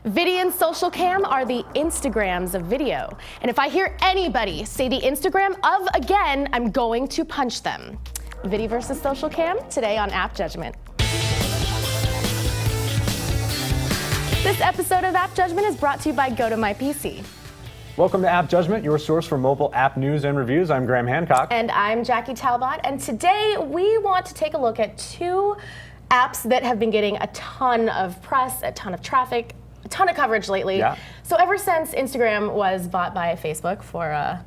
Viddy and Socialcam are the Instagrams of video. And if I hear anybody say the Instagram of again, I'm going to punch them. Viddy versus Socialcam, today on App Judgment. This episode of App Judgment is brought to you by GoToMyPC. Welcome to App Judgment, your source for mobile app news and reviews. I'm Graham Hancock. And I'm Jackie Talbot. And today we want to take a look at two apps that have been getting a ton of press, a ton of traffic, a ton of coverage lately. Yeah. So ever since Instagram was bought by Facebook for a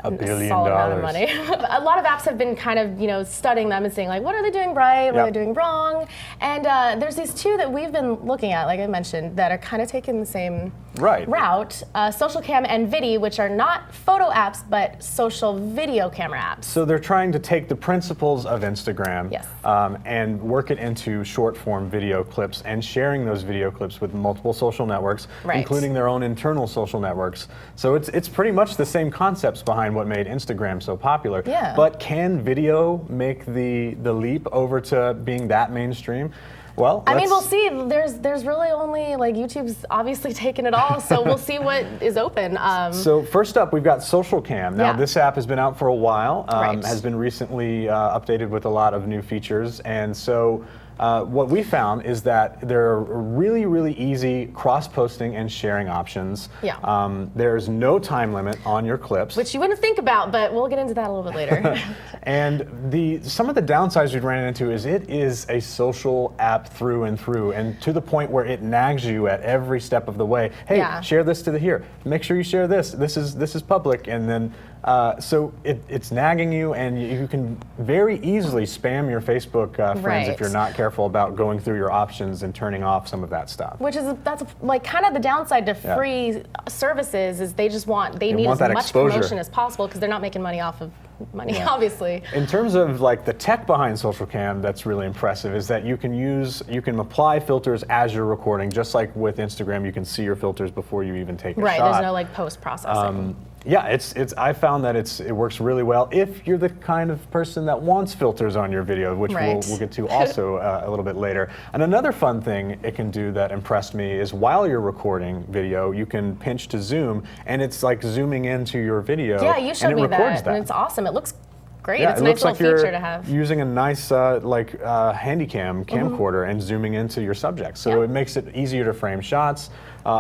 $1 billion. solid amount of money, a lot of apps have been kind of, studying them and saying like, what are they doing right? What are they doing wrong? And there's these two that we've been looking at, like I mentioned, that are kind of taking the same route. Socialcam and Viddy, which are not photo apps, but social video camera apps. So they're trying to take the principles of Instagram and work it into short form video clips and sharing those video clips with multiple social networks, including their own internal social networks. So it's pretty much the same concepts behind what made Instagram so popular. Yeah. But can video make the leap over to being that mainstream? Well, I mean, we'll see. There's really only, YouTube's obviously taken it all, so we'll see what is open. So first up, we've got Socialcam. Now, this app has been out for a while, has been recently updated with a lot of new features, and so what we found is that there are really, really easy cross-posting and sharing options. Yeah. There's no time limit on your clips. Which you wouldn't think about, but we'll get into that a little bit later. And some of the downsides we've ran into is it is a social app through and through, and to the point where it nags you at every step of the way. Hey, share this to here. Make sure you share this. This is public, and then so it's nagging you, and you can very easily spam your Facebook friends if you're not careful about going through your options and turning off some of that stuff. That's kind of the downside to free services is they need as much exposure. Promotion as possible because they're not making money off of money, obviously. In terms of the tech behind Socialcam, that's really impressive is that you can apply filters as you're recording, just like with Instagram. You can see your filters before you even take a shot. There's no post processing. I found that it works really well if you're the kind of person that wants filters on your video, which we'll get to also a little bit later. And another fun thing it can do that impressed me is while you're recording video, you can pinch to zoom, and it's like zooming into your video. Yeah, you showed me that, and it's awesome. It looks great. It's a nice little feature to have. Using a nice handycam camcorder and zooming into your subject, so it makes it easier to frame shots.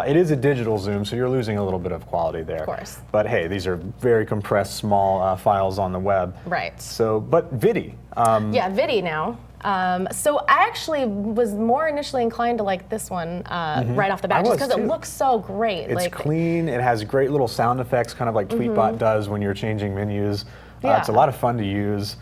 It is a digital zoom, so you're losing a little bit of quality there. Of course. But hey, these are very compressed, small files on the web. Right. So, but Viddy. Viddy now. So I actually was more initially inclined to like this one right off the bat, just because it looks so great. It's clean. It has great little sound effects, kind of like Tweetbot does when you're changing menus. It's a lot of fun to use.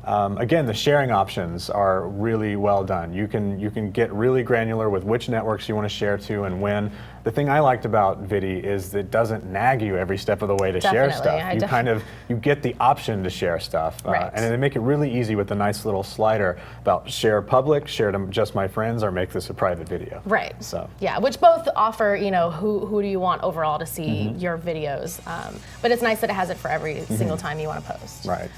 Again, the sharing options are really well done. You can get really granular with which networks you want to share to and when. The thing I liked about Viddy is that it doesn't nag you every step of the way to share stuff. You get the option to share stuff, and they make it really easy with a nice little slider about share public, share to just my friends, or make this a private video. Right. So which both offer who do you want overall to see your videos, but it's nice that it has it for every single time you want to post. Right.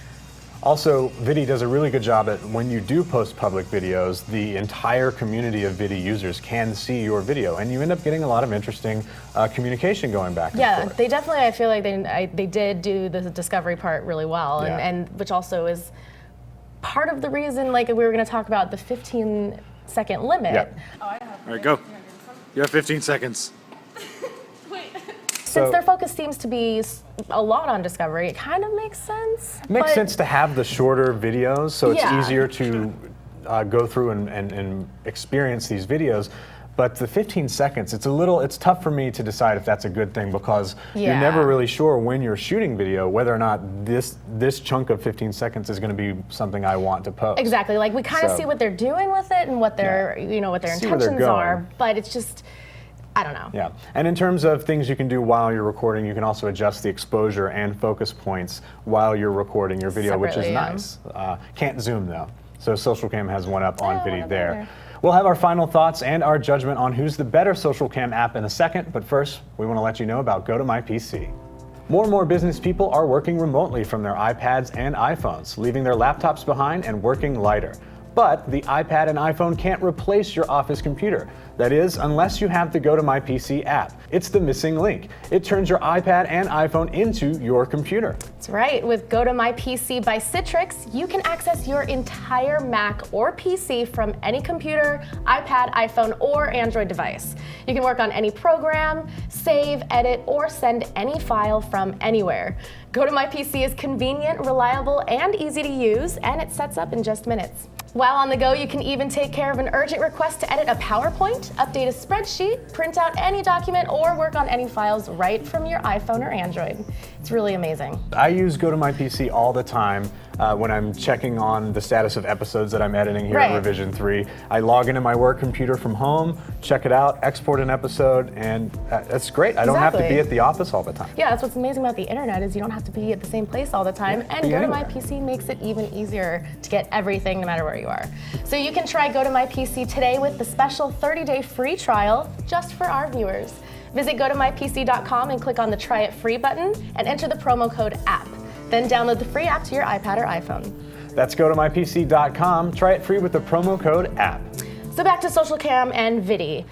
Also, Viddy does a really good job at when you do post public videos, the entire community of Viddy users can see your video, and you end up getting a lot of interesting communication going back and forth. They definitely, I feel like they did do the discovery part really well, and which also is part of the reason, we were going to talk about the 15-second limit. Yep. All right, go. You have 15 seconds. Since their focus seems to be a lot on discovery, it kind of makes sense. Makes sense to have the shorter videos, so it's easier to go through and experience these videos. But the 15 seconds, it's tough for me to decide if that's a good thing because you're never really sure when you're shooting video whether or not this chunk of 15 seconds is going to be something I want to post. Exactly. We kind of see what they're doing with it and what their what their intentions are, but it's just, I don't know. Yeah, and in terms of things you can do while you're recording, you can also adjust the exposure and focus points while you're recording your video, which is nice. Can't zoom though, so Socialcam has one up on Viddy there. We'll have our final thoughts and our judgment on who's the better Socialcam app in a second, but first, we want to let you know about GoToMyPC. More and more business people are working remotely from their iPads and iPhones, leaving their laptops behind and working lighter. But the iPad and iPhone can't replace your office computer. That is, unless you have the Go to My PC app. It's the missing link. It turns your iPad and iPhone into your computer. That's right. With Go to My PC by Citrix, you can access your entire Mac or PC from any computer, iPad, iPhone, or Android device. You can work on any program, save, edit, or send any file from anywhere. Go to My PC is convenient, reliable, and easy to use, and it sets up in just minutes. While on the go, you can even take care of an urgent request to edit a PowerPoint, update a spreadsheet, print out any document, or work on any files right from your iPhone or Android. It's really amazing. I use Go to My PC all the time when I'm checking on the status of episodes that I'm editing here at Revision 3. I log into my work computer from home, check it out, export an episode, and that's great. I don't have to be at the office all the time. Yeah, that's what's amazing about the internet is you don't have to be at the same place all the time, and Go to My PC makes it even easier to get everything no matter where you are. So you can try Go to My PC today with the special 30-day free trial just for our viewers. Visit gotomypc.com and click on the Try It Free button and enter the promo code APP. Then download the free app to your iPad or iPhone. That's gotomypc.com. Try it free with the promo code APP. So back to Socialcam and Viddy.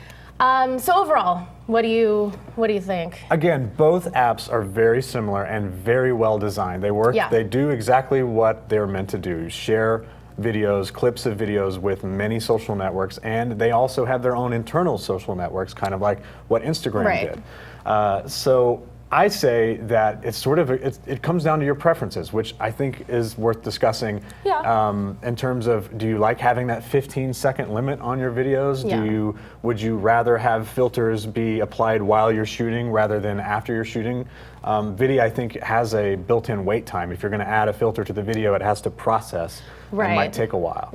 So overall, what do you think? Again, both apps are very similar and very well designed. They work. They do exactly what they're meant to do. Share videos, clips of videos with many social networks, and they also have their own internal social networks, kind of like what Instagram did. So I say that it's sort of it comes down to your preferences, which I think is worth discussing. In terms of, do you like having that 15-second limit on your videos? Would you rather have filters be applied while you're shooting rather than after you're shooting? Viddy, I think, has a built-in wait time. If you're going to add a filter to the video, it has to process. It might take a while.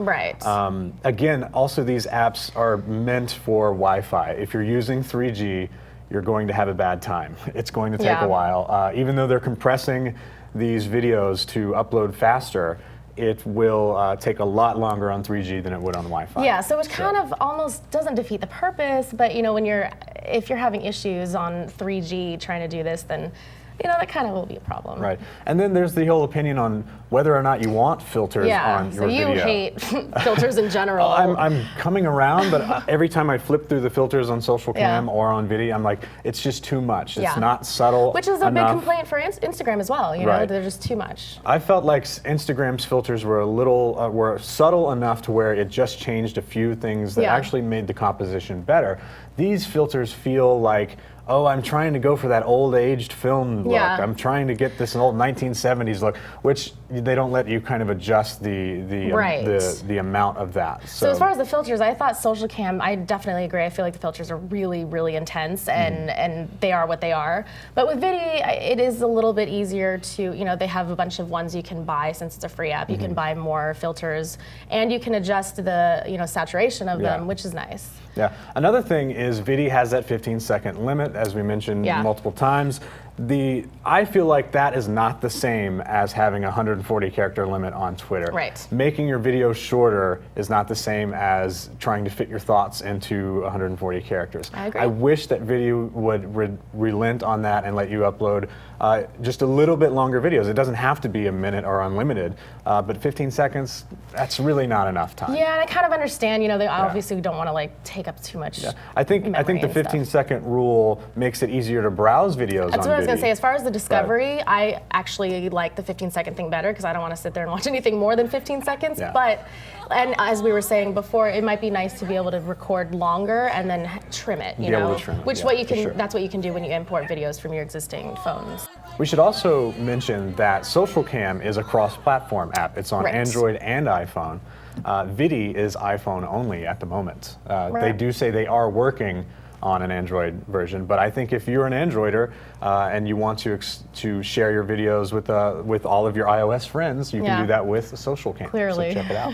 Again, also these apps are meant for Wi-Fi. If you're using 3G, you're going to have a bad time. It's going to take a while. Even though they're compressing these videos to upload faster, it will take a lot longer on 3G than it would on Wi-Fi. Yeah, so it kind of almost doesn't defeat the purpose, but you know, if you're having issues on 3G trying to do this, then that kind of will be a problem. Right. And then there's the whole opinion on whether or not you want filters on your video. So you hate filters in general. I'm coming around, but every time I flip through the filters on Socialcam or on Viddy, I'm like, it's just too much. It's not subtle Which is a big complaint for Instagram as well. You know, they're just too much. I felt like Instagram's filters were a little, were subtle enough to where it just changed a few things that actually made the composition better. These filters feel like, oh, I'm trying to go for that old aged film look. I'm trying to get this old 1970s look, which they don't let you kind of adjust the amount of that. So as far as the filters, I thought Socialcam, I definitely agree. I feel like the filters are really, really intense and they are what they are. But with Viddy, it is a little bit easier to, they have a bunch of ones you can buy since it's a free app. You can buy more filters and you can adjust the, saturation of them, which is nice. Yeah. Another thing is Viddy has that 15-second limit, as we mentioned multiple times. I feel like that is not the same as having a 140 character limit on Twitter. Making your video shorter is not the same as trying to fit your thoughts into 140 characters. I agree. I wish that Viddy would relent on that and let you upload just a little bit longer videos. It doesn't have to be a minute or unlimited, but 15 seconds, that's really not enough time. Yeah, and I kind of understand, they obviously don't want to take up too much. I think the 15-second rule makes it easier to browse videos That's on what I was going to say. As far as the discovery, I actually like the 15-second thing better because I don't want to sit there and watch anything more than 15 seconds. But, and as we were saying before, it might be nice to be able to record longer and then trim it, able to trim it, Which that's what you can do when you import videos from your existing phones. We should also mention that Socialcam is a cross-platform app. It's on Android and iPhone. Viddy is iPhone only at the moment. They do say they are working on an Android version, but I think if you're an Androider and you want to share your videos with all of your iOS friends, you can do that with Socialcam. Clearly. So check it out.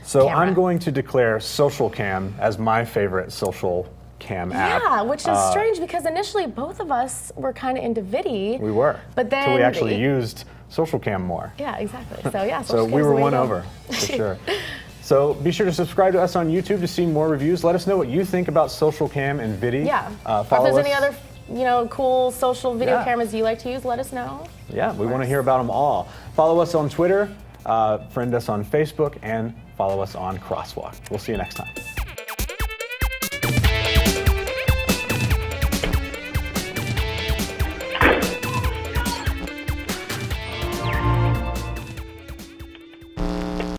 So I'm going to declare Socialcam as my favorite social cam app. Yeah, which is strange because initially both of us were kind of into Viddy. We were. But then we actually used Socialcam more. Yeah, exactly. So yeah, so we were won over, for sure. So be sure to subscribe to us on YouTube to see more reviews. Let us know what you think about Socialcam and Viddy. Yeah. If there's any other cool social video cameras you like to use, let us know. Yeah, we want to hear about them all. Follow us on Twitter, friend us on Facebook, and follow us on Crosswalk. We'll see you next time.